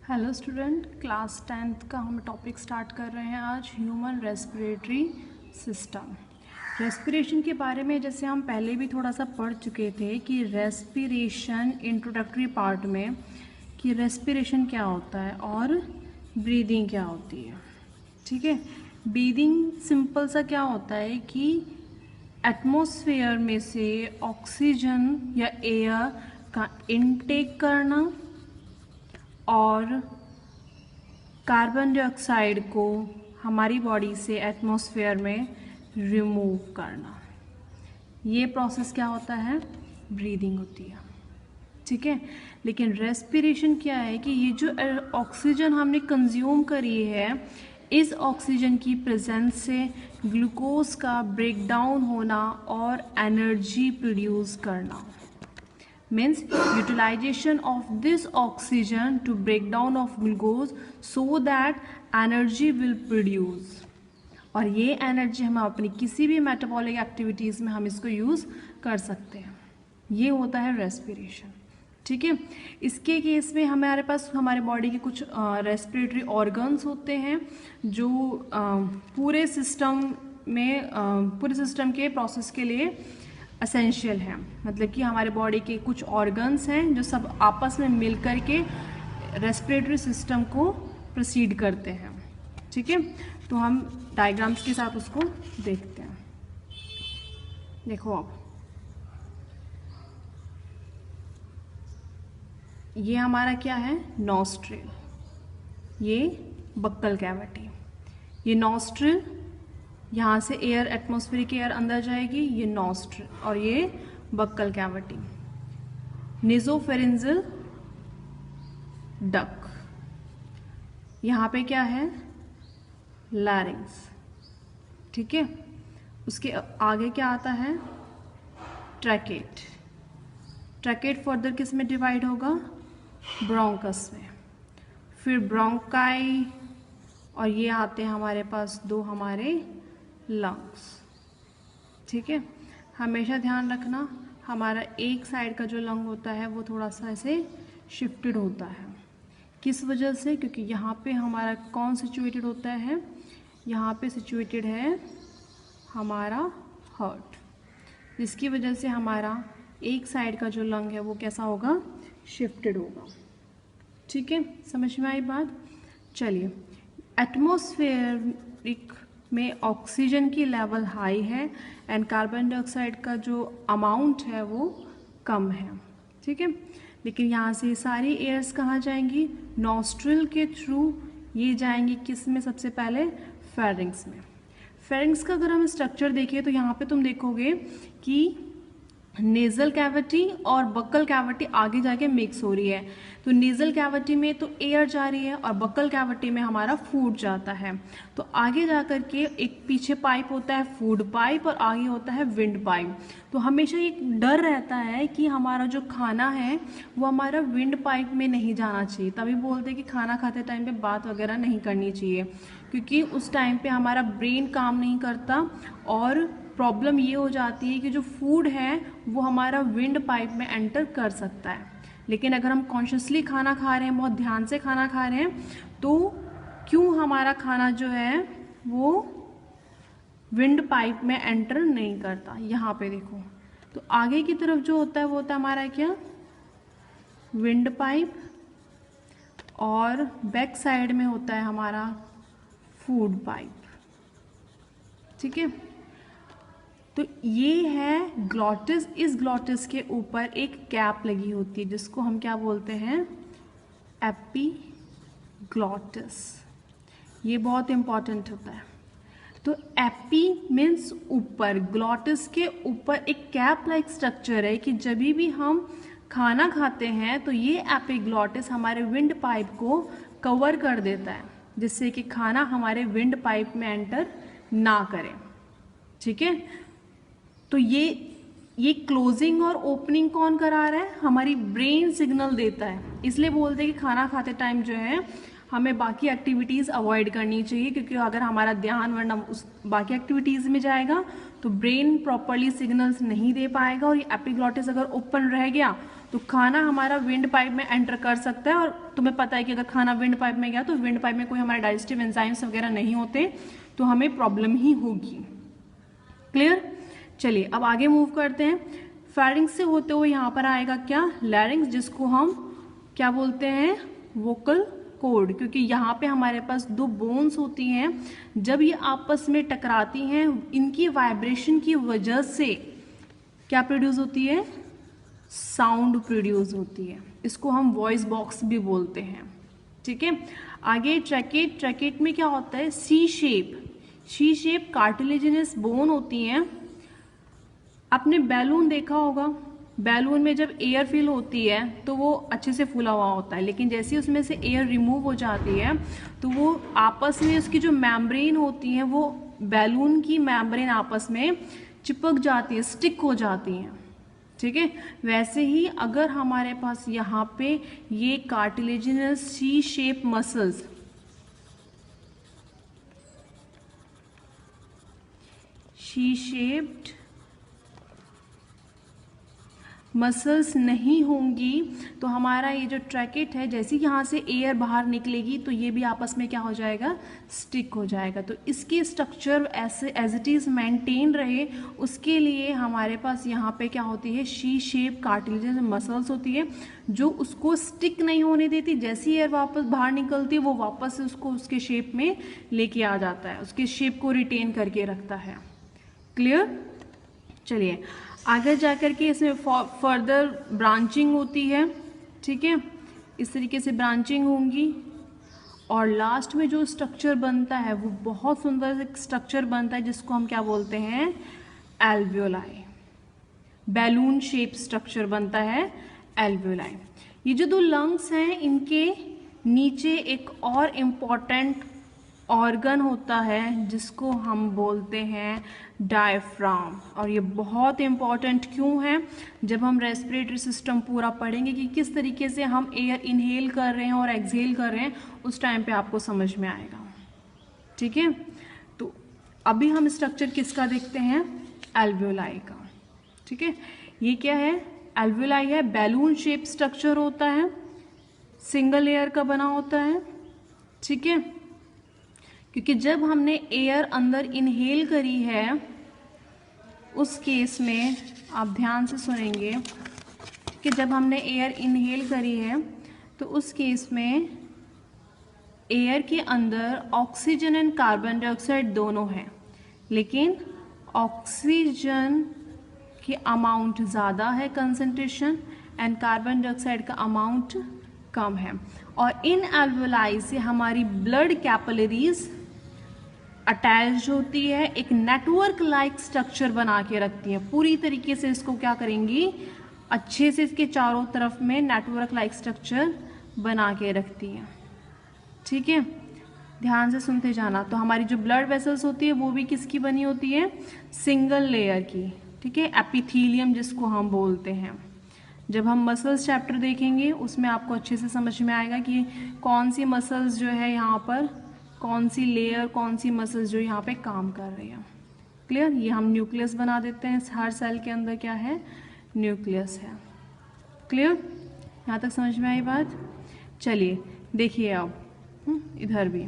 Hello student, class 10th का हम topic start कर रहे हैं आज ह्यूमन रेस्पिरेटरी सिस्टम। रेस्पिरेशन के बारे में जैसे हम पहले भी थोड़ा सा पढ़ चुके थे कि रेस्पिरेशन इंट्रोडक्टरी पार्ट में कि रेस्पिरेशन क्या होता है और ब्रीदिंग क्या होती है। ठीक है, ब्रीदिंग सिंपल सा क्या होता है कि एटमॉस्फेयर में से ऑक्सीजन या एयर का इनटेक करना और कार्बन डाइऑक्साइड को हमारी बॉडी से एटमॉस्फेयर में रिमूव करना, ये प्रोसेस क्या होता है, ब्रीदिंग होती है। ठीक है, लेकिन रेस्पिरेशन क्या है कि ये जो ऑक्सीजन हमने कंज्यूम करी है, इस ऑक्सीजन की प्रेजेंस से ग्लूकोज का ब्रेकडाउन होना और एनर्जी प्रोड्यूस करना, means utilization of this oxygen to break down of glucose so that energy will produce। और ये एनर्जी हम अपनी किसी भी मेटाबॉलिक एक्टिविटीज़ में हम इसको यूज़ कर सकते हैं। ये होता है रेस्पिरेशन। ठीक है, इसके केस में हमारे पास हमारे बॉडी के कुछ रेस्पिरेटरी ऑर्गन्स होते हैं जो पूरे सिस्टम के प्रोसेस के लिए असेंशियल है। मतलब कि हमारे बॉडी के कुछ ऑर्गन्स हैं जो सब आपस में मिलकर के रेस्पिरेटरी सिस्टम को प्रोसीड करते हैं। ठीक है, तो हम डायग्राम्स के साथ उसको देखते हैं। देखो अब ये हमारा क्या है, नॉस्ट्रिल, ये बक्कल कैविटी। ये नॉस्ट्रिल, यहाँ से एयर, एटमॉस्फेरिक एयर अंदर जाएगी, ये नॉस्ट्रिल, और ये बक्कल कैविटी। नेसोफेरेंजियल डक्ट, यहाँ पे क्या है, लैरिंग्स। ठीक है, उसके आगे क्या आता है, ट्रैकेट। ट्रैकेट फर्दर किस में डिवाइड होगा, ब्रोंकस में, फिर ब्रोंकाई, और ये आते हैं हमारे पास दो हमारे लंग्स। ठीक है, हमेशा ध्यान रखना हमारा एक साइड का जो लंग होता है वो थोड़ा सा ऐसे शिफ्टेड होता है। किस वजह से, क्योंकि यहाँ पे हमारा कौन सिचुएटेड होता है, यहाँ पे सिचुएटेड है हमारा हार्ट, जिसकी वजह से हमारा एक साइड का जो लंग है वो कैसा होगा, शिफ्टेड होगा। ठीक है, समझ में आई बात। चलिए, एटमॉस्फेरिक में ऑक्सीजन की लेवल हाई है एंड कार्बन डाइऑक्साइड का जो अमाउंट है वो कम है। ठीक है, लेकिन यहाँ से सारी एयर्स कहाँ जाएंगी, नॉस्ट्रिल के थ्रू ये जाएंगी किस में, सबसे पहले फेरिंग्स में। फेरिंग्स का अगर हम स्ट्रक्चर देखें तो यहाँ पे तुम देखोगे कि नेजल कैविटी और बक्कल कैविटी आगे जाके मिक्स हो रही है। तो नेजल कैविटी में तो एयर जा रही है और बक्कल कैविटी में हमारा फूड जाता है। तो आगे जा कर के एक पीछे पाइप होता है फूड पाइप और आगे होता है विंड पाइप। तो हमेशा एक डर रहता है कि हमारा जो खाना है वो हमारा विंड पाइप में नहीं जाना चाहिए। तभी बोलते हैं कि खाना खाते टाइम पे बात वगैरह नहीं करनी चाहिए, क्योंकि उस टाइम पे हमारा ब्रेन काम नहीं करता और प्रॉब्लम ये हो जाती है कि जो फूड है वो हमारा विंड पाइप में एंटर कर सकता है। लेकिन अगर हम कॉन्शियसली खाना खा रहे हैं, बहुत ध्यान से खाना खा रहे हैं, तो क्यों हमारा खाना जो है वो विंड पाइप में एंटर नहीं करता। यहाँ पे देखो, तो आगे की तरफ जो होता है वो होता है हमारा क्या, विंड पाइप, और बैक साइड में होता है हमारा फूड पाइप। ठीक है, तो ये है ग्लॉटिस। इस ग्लॉटिस के ऊपर एक कैप लगी होती है जिसको हम क्या बोलते हैं, एपीग्लॉटिस। ये बहुत इंपॉर्टेंट होता है। तो एपी मीन्स ऊपर, ग्लॉटिस के ऊपर एक कैप लाइक स्ट्रक्चर है कि जब भी हम खाना खाते हैं तो ये एपीग्लॉटिस हमारे विंड पाइप को कवर कर देता है, जिससे कि खाना हमारे विंड पाइप में एंटर ना करे। ठीक है, तो ये क्लोजिंग और ओपनिंग कौन करा रहा है, हमारी ब्रेन सिग्नल देता है। इसलिए बोलते हैं कि खाना खाते टाइम जो है हमें बाकी एक्टिविटीज़ अवॉइड करनी चाहिए, क्योंकि अगर हमारा ध्यान वरना उस बाकी एक्टिविटीज़ में जाएगा तो ब्रेन प्रॉपरली सिग्नल्स नहीं दे पाएगा, और ये एपिग्लॉटिस अगर ओपन रह गया तो खाना हमारा विंड पाइप में एंटर कर सकता है, और तुम्हें पता है कि अगर खाना विंड पाइप में गया तो विंड पाइप में कोई हमारे डाइजेस्टिव एंजाइम्स वगैरह नहीं होते, तो हमें प्रॉब्लम ही होगी। क्लियर? चलिए अब आगे मूव करते हैं। फेरिंग्स से होते हुए यहाँ पर आएगा क्या? लैरिंग्स, जिसको हम क्या बोलते हैं? वोकल कॉर्ड, क्योंकि यहाँ पे हमारे पास दो बोन्स होती हैं, जब ये आपस में टकराती हैं इनकी वाइब्रेशन की वजह से क्या प्रोड्यूस होती है? साउंड प्रोड्यूस होती है। इसको हम वॉइस बॉक्स भी बोलते हैं। ठीक है, आगे ट्रैकेट। ट्रैकेट में क्या होता है? सी शेप कार्टिलेजिनस बोन होती हैं। आपने बैलून देखा होगा, बैलून में जब एयर फिल होती है तो वो अच्छे से फूला हुआ होता है, लेकिन जैसे ही उसमें से एयर रिमूव हो जाती है तो वो आपस में उसकी जो मेम्ब्रेन होती है वो बैलून की मेम्ब्रेन आपस में चिपक जाती है, स्टिक हो जाती हैं। ठीक है, वैसे ही अगर हमारे पास यहाँ पे ये cartilaginous C shape muscles C shaped muscles नहीं होंगी तो हमारा ये जो ट्रैकेट है, जैसे ही यहाँ से एयर बाहर निकलेगी तो ये भी आपस में क्या हो जाएगा? स्टिक हो जाएगा। तो इसके स्ट्रक्चर ऐसे एज इट इज़ मेंटेन रहे, उसके लिए हमारे पास यहाँ पे क्या होती है? सी शेप कार्टिलेजिनस मसल्स होती है जो उसको स्टिक नहीं होने देती। जैसे ही एयर वापस बाहर निकलती है वो वापस से उसको उसके शेप में लेके आ जाता है, उसके शेप को रिटेन करके रखता है। क्लियर? चलिए आगे जाकर के इसमें फर्दर ब्रांचिंग होती है। ठीक है, इस तरीके से ब्रांचिंग होंगी और लास्ट में जो स्ट्रक्चर बनता है वो बहुत सुंदर स्ट्रक्चर बनता है, जिसको हम क्या बोलते हैं? एल्वियोलाई। बैलून शेप स्ट्रक्चर बनता है एल्वियोलाई। ये जो दो लंग्स हैं इनके नीचे एक और इम्पॉर्टेंट ऑर्गन होता है जिसको हम बोलते हैं डायफ्राम। और ये बहुत इम्पॉर्टेंट क्यों है? जब हम रेस्पिरेटरी सिस्टम पूरा पढ़ेंगे कि किस तरीके से हम एयर इनहेल कर रहे हैं और एक्सहेल कर रहे हैं, उस टाइम पे आपको समझ में आएगा। ठीक है, तो अभी हम स्ट्रक्चर किसका देखते हैं? एल्वियोलाई का। ठीक है, ये क्या है? एल्वियोलाई है, बैलून शेप स्ट्रक्चर होता है, सिंगल लेयर का बना होता है। ठीक है, क्योंकि जब हमने एयर अंदर इनहेल करी है उस केस में आप ध्यान से सुनेंगे कि जब हमने एयर इनहेल करी है तो उस केस में एयर के अंदर ऑक्सीजन एंड कार्बन डाइऑक्साइड दोनों हैं, लेकिन ऑक्सीजन की अमाउंट ज़्यादा है कंसंट्रेशन, एंड कार्बन डाइऑक्साइड का अमाउंट कम है। और इन एल्वियोलाई से हमारी ब्लड कैपिलरीज अटैच होती है, एक नेटवर्क लाइक स्ट्रक्चर बना के रखती है। पूरी तरीके से इसको क्या करेंगी? अच्छे से इसके चारों तरफ में नेटवर्क लाइक स्ट्रक्चर बना के रखती है। ठीक है, ध्यान से सुनते जाना। तो हमारी जो ब्लड वेसल्स होती है वो भी किसकी बनी होती है? सिंगल लेयर की। ठीक है, एपिथेलियम जिसको हम बोलते हैं। जब हम मसल्स चैप्टर देखेंगे उसमें आपको अच्छे से समझ में आएगा कि कौन सी मसल्स जो है यहाँ पर, कौन सी लेयर, कौन सी मसल्स जो यहाँ पे काम कर रही हैं। क्लियर? ये हम न्यूक्लियस बना देते हैं। हर सेल के अंदर क्या है? न्यूक्लियस है। क्लियर? यहाँ तक समझ में आई बात? चलिए देखिए अब इधर भी।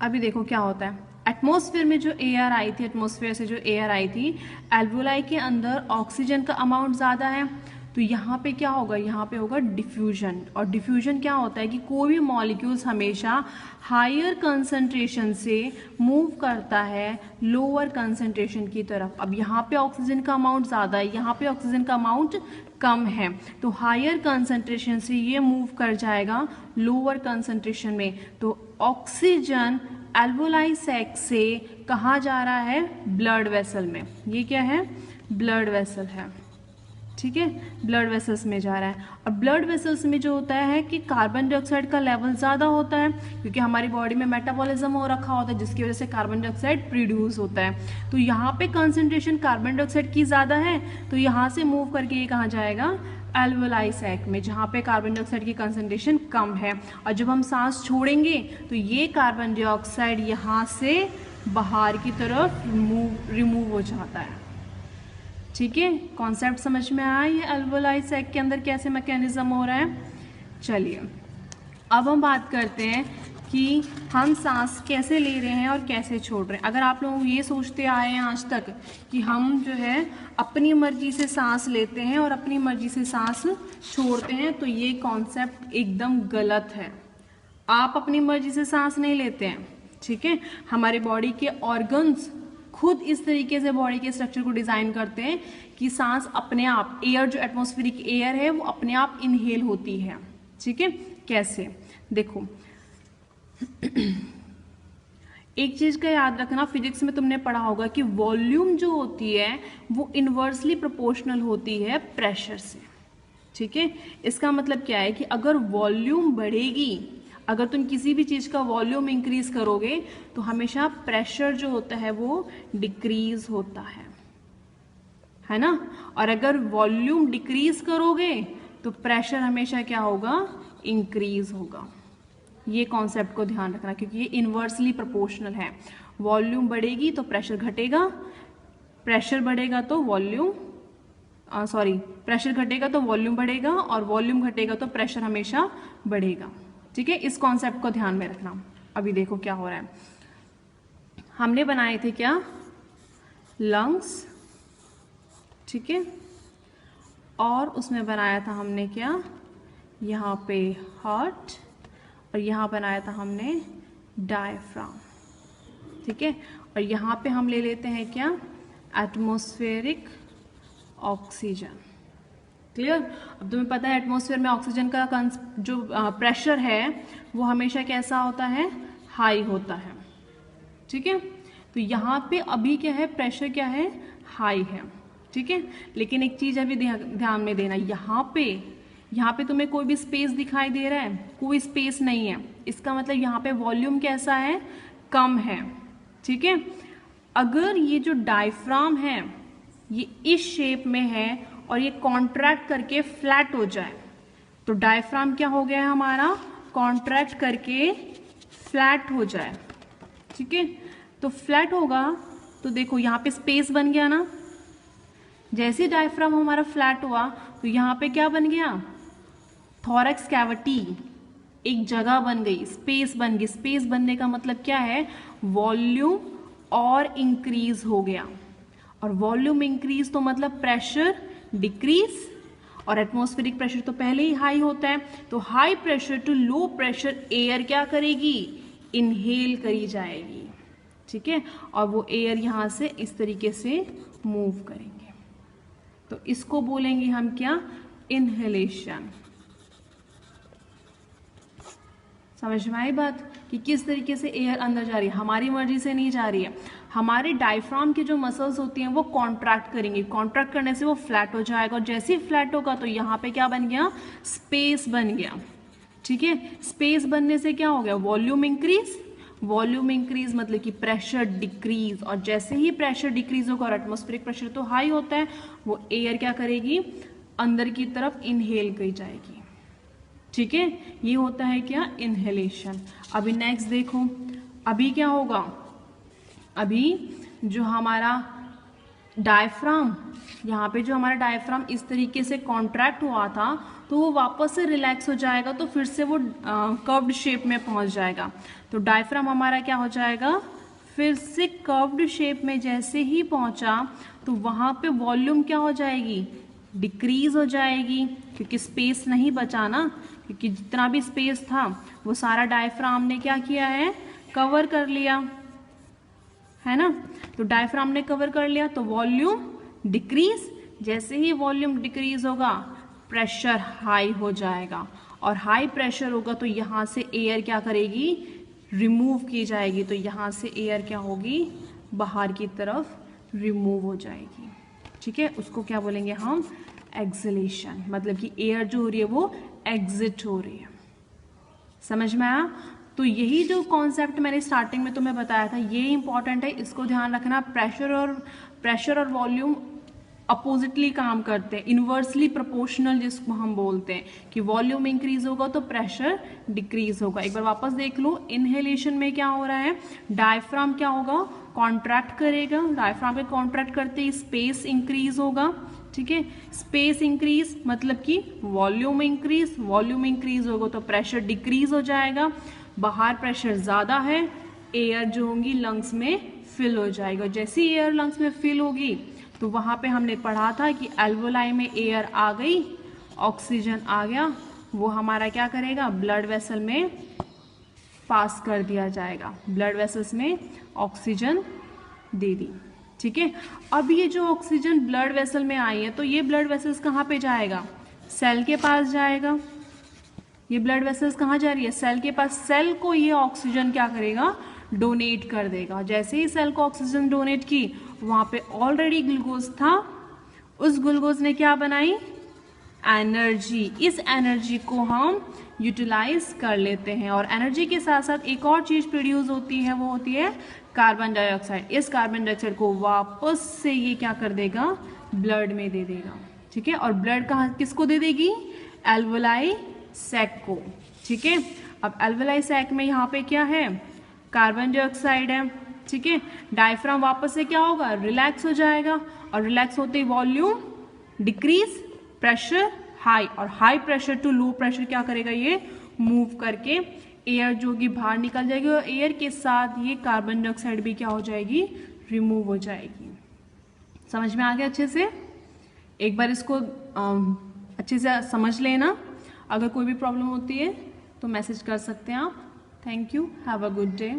अभी देखो क्या होता है। एटमॉस्फेयर में जो एयर आई थी, एटमॉस्फेयर से जो एयर आई थी, एल्वियोलाई के अंदर ऑक्सीजन का अमाउंट ज़्यादा है, तो यहाँ पे क्या होगा? यहाँ पे होगा डिफ्यूजन। और डिफ्यूजन क्या होता है कि कोई भी मॉलिक्यूल्स हमेशा हायर कंसंट्रेशन से मूव करता है लोअर कंसंट्रेशन की तरफ। अब यहाँ पे ऑक्सीजन का अमाउंट ज़्यादा है, यहाँ पे ऑक्सीजन का अमाउंट कम है, तो हायर कंसंट्रेशन से ये मूव कर जाएगा लोअर कंसंट्रेशन में। तो ऑक्सीजन एल्वियोलाई सैक से कहाँ जा रहा है? ब्लड वेसल में। ये क्या है? ब्लड वेसल है। ठीक है, ब्लड वेसल्स में जा रहा है। और ब्लड वेसल्स में जो होता है कि कार्बन डाइऑक्साइड का लेवल ज़्यादा होता है, क्योंकि हमारी बॉडी में मेटाबॉलिज्म हो रखा होता है जिसकी वजह से कार्बन डाइऑक्साइड प्रोड्यूस होता है। तो यहाँ पे कंसंट्रेशन कार्बन डाइऑक्साइड की ज़्यादा है, तो यहाँ से मूव करके ये कहाँ जाएगा? एल्वियोलाई सैक में, जहाँ पे कार्बन डाइऑक्साइड की कंसंट्रेशन कम है। और जब हम सांस छोड़ेंगे तो ये कार्बन डाइऑक्साइड यहाँ से बाहर की तरफ रिमूव हो जाता है। ठीक है, कॉन्सेप्ट समझ में आया ये अल्वोलाई सैक के अंदर कैसे मैकेनिज्म हो रहा है। चलिए अब हम बात करते हैं कि हम सांस कैसे ले रहे हैं और कैसे छोड़ रहे हैं। अगर आप लोग ये सोचते आए हैं आज तक कि हम जो है अपनी मर्जी से सांस लेते हैं और अपनी मर्जी से सांस छोड़ते हैं, तो ये कॉन्सेप्ट एकदम गलत है। आप अपनी मर्जी से सांस नहीं लेते हैं, ठीक है। हमारे बॉडी के ऑर्गन्स खुद इस तरीके से बॉडी के स्ट्रक्चर को डिजाइन करते हैं कि सांस अपने आप, एयर जो एटमॉस्फेरिक एयर है वो अपने आप इनहेल होती है, ठीक है। कैसे, देखो एक चीज का याद रखना, फिजिक्स में तुमने पढ़ा होगा कि वॉल्यूम जो होती है वो इनवर्सली प्रोपोर्शनल होती है प्रेशर से, ठीक है। इसका मतलब क्या है कि अगर वॉल्यूम बढ़ेगी, अगर तुम किसी भी चीज का वॉल्यूम इंक्रीज करोगे तो हमेशा प्रेशर जो होता है वो डिक्रीज होता है ना। और अगर वॉल्यूम डिक्रीज करोगे तो प्रेशर हमेशा क्या होगा, इंक्रीज होगा। ये कॉन्सेप्ट को ध्यान रखना, क्योंकि ये इनवर्सली प्रोपोर्शनल है। वॉल्यूम बढ़ेगी तो प्रेशर घटेगा, प्रेशर बढ़ेगा तो वॉल्यूम प्रेशर घटेगा तो वॉल्यूम बढ़ेगा, और वॉल्यूम घटेगा तो प्रेशर हमेशा बढ़ेगा, ठीक है। इस कॉन्सेप्ट को ध्यान में रखना। अभी देखो क्या हो रहा है, हमने बनाए थे क्या, लंग्स, ठीक है, और उसमें बनाया था हमने क्या, यहाँ पे हार्ट, और यहाँ बनाया था हमने डायफ्राम, ठीक है। और यहाँ पे हम ले लेते हैं क्या, एटमॉस्फेरिक ऑक्सीजन। क्लियर। अब तुम्हें पता है एटमॉस्फेयर में ऑक्सीजन का जो प्रेशर है वो हमेशा कैसा होता है, हाई होता है, ठीक है। तो यहाँ पे अभी क्या है, प्रेशर क्या है, हाई है, ठीक है। लेकिन एक चीज अभी ध्यान में देना, यहाँ पे तुम्हें कोई भी स्पेस दिखाई दे रहा है, कोई स्पेस नहीं है। इसका मतलब यहाँ पे वॉल्यूम कैसा है, कम है, ठीक है। अगर ये जो डायफ्राम है ये इस शेप में है और ये कॉन्ट्रैक्ट करके फ्लैट हो जाए, तो डायफ्राम क्या हो गया हमारा, कॉन्ट्रैक्ट करके फ्लैट हो जाए, ठीक है। तो फ्लैट होगा तो देखो यहाँ पे स्पेस बन गया ना। जैसे डायफ्राम हमारा फ्लैट हुआ तो यहाँ पे क्या बन गया, थोरैक्स कैविटी, एक जगह बन गई, स्पेस बन गई। स्पेस बनने का मतलब क्या है, वॉल्यूम और इंक्रीज हो गया, और वॉल्यूम इंक्रीज तो मतलब प्रेशर डिक्रीज, और एटमॉस्फेरिक प्रेशर तो पहले ही हाई होता है, तो high pressure to low pressure air क्या करेगी, इनहेल करी जाएगी, ठीक है। और वो एयर यहां से इस तरीके से मूव करेंगे, तो इसको बोलेंगे हम क्या, इनहेलेशन। समझ में आई बात कि किस तरीके से एयर अंदर जा रही है, हमारी मर्जी से नहीं जा रही है। हमारे डायफ्राम की जो मसल्स होती हैं वो कॉन्ट्रैक्ट करेंगी, कॉन्ट्रैक्ट करने से वो फ्लैट हो जाएगा, और जैसे ही फ्लैट होगा तो यहाँ पे क्या बन गया, स्पेस बन गया, ठीक है। स्पेस बनने से क्या हो गया, वॉल्यूम इंक्रीज, वॉल्यूम इंक्रीज मतलब कि प्रेशर डिक्रीज, और जैसे ही प्रेशर डिक्रीज होगा और एटमॉस्फेरिक प्रेशर तो हाई होता है, वो एयर क्या करेगी, अंदर की तरफ इनहेल की जाएगी, ठीक है। ये होता है क्या, इनहेलेशन। अभी नेक्स्ट देखो, अभी क्या होगा, अभी जो हमारा डायफ्राम, यहाँ पे जो हमारा डायफ्राम इस तरीके से कॉन्ट्रैक्ट हुआ था तो वो वापस से रिलैक्स हो जाएगा, तो फिर से वो कर्व्ड शेप में पहुंच जाएगा। तो डायफ्राम हमारा क्या हो जाएगा, फिर से कर्व्ड शेप में जैसे ही पहुंचा तो वहां पे वॉल्यूम क्या हो जाएगी, डिक्रीज हो जाएगी, क्योंकि स्पेस नहीं बचा ना, क्योंकि जितना भी स्पेस था वो सारा डायफ्राम ने क्या किया है, कवर कर लिया, है ना। तो डायफ्राम ने कवर कर लिया तो वॉल्यूम डिक्रीज, जैसे ही वॉल्यूम डिक्रीज होगा प्रेशर हाई हो जाएगा, और हाई प्रेशर होगा तो यहाँ से एयर क्या करेगी, रिमूव की जाएगी, तो यहाँ से एयर क्या होगी, बाहर की तरफ रिमूव हो जाएगी, ठीक है। उसको क्या बोलेंगे हम, एक्सलेशन, मतलब कि एयर जो हो रही है वो एग्जिट हो रही है। समझ में आया। तो यही जो कॉन्सेप्ट मैंने स्टार्टिंग में तुम्हें बताया था ये इंपॉर्टेंट है, इसको ध्यान रखना। प्रेशर और वॉल्यूम अपोजिटली काम करते हैं, इनवर्सली प्रोपोर्शनल जिसको हम बोलते हैं, कि वॉल्यूम इंक्रीज होगा तो प्रेशर डिक्रीज होगा। एक बार वापस देख लो, इनहेलेशन में क्या हो रहा है, डायफ्राम क्या होगा, कॉन्ट्रैक्ट करेगा, डायफ्राम के कॉन्ट्रैक्ट करते ही स्पेस इंक्रीज होगा, ठीक है। स्पेस इंक्रीज मतलब कि वॉल्यूम इंक्रीज होगा तो प्रेशर डिक्रीज हो जाएगा, बाहर प्रेशर ज़्यादा है, एयर जो होंगी लंग्स में फिल हो जाएगा। जैसे ही एयर लंग्स में फिल होगी तो वहाँ पे हमने पढ़ा था कि एल्वोलाई में एयर आ गई, ऑक्सीजन आ गया, वो हमारा क्या करेगा, ब्लड वेसल में पास कर दिया जाएगा, ब्लड वेसल्स में ऑक्सीजन दे दी, ठीक है। अब ये जो ऑक्सीजन ब्लड वेसल में आई है तो ये ब्लड वेसल्स कहाँ पे जाएगा, सेल के पास जाएगा। ये ब्लड वेसल्स कहाँ जा रही है, सेल के पास। सेल को ये ऑक्सीजन क्या करेगा, डोनेट कर देगा। जैसे ही सेल को ऑक्सीजन डोनेट की, वहाँ पे ऑलरेडी ग्लूकोज था, उस ग्लूकोज ने क्या बनाई, एनर्जी। इस एनर्जी को हम यूटिलाइज कर लेते हैं और एनर्जी के साथ साथ एक और चीज प्रोड्यूस होती है, वो होती है कार्बन डाइऑक्साइड। इस कार्बन डाइऑक्साइड को वापस से ये क्या कर देगा, ब्लड में दे देगा, ठीक है। और ब्लड कहाँ किसको दे देगी, एल्वोलाई सैक को, ठीक है। अब एल्वोलाई सैक में यहाँ पे क्या है, कार्बन डाइऑक्साइड है, ठीक है। डायफ्राम वापस से क्या होगा, रिलैक्स हो जाएगा और रिलैक्स होते ही वॉल्यूम डिक्रीज, प्रेशर हाई, और high pressure to low pressure क्या करेगा, ये मूव करके एयर जो कि बाहर निकल जाएगी और एयर के साथ ये कार्बन डाइऑक्साइड भी क्या हो जाएगी, रिमूव हो जाएगी। समझ में आ गया अच्छे से? एक बार इसको अच्छे से समझ लेना। अगर कोई भी प्रॉब्लम होती है तो मैसेज कर सकते हैं आप। Thank you, have a good day.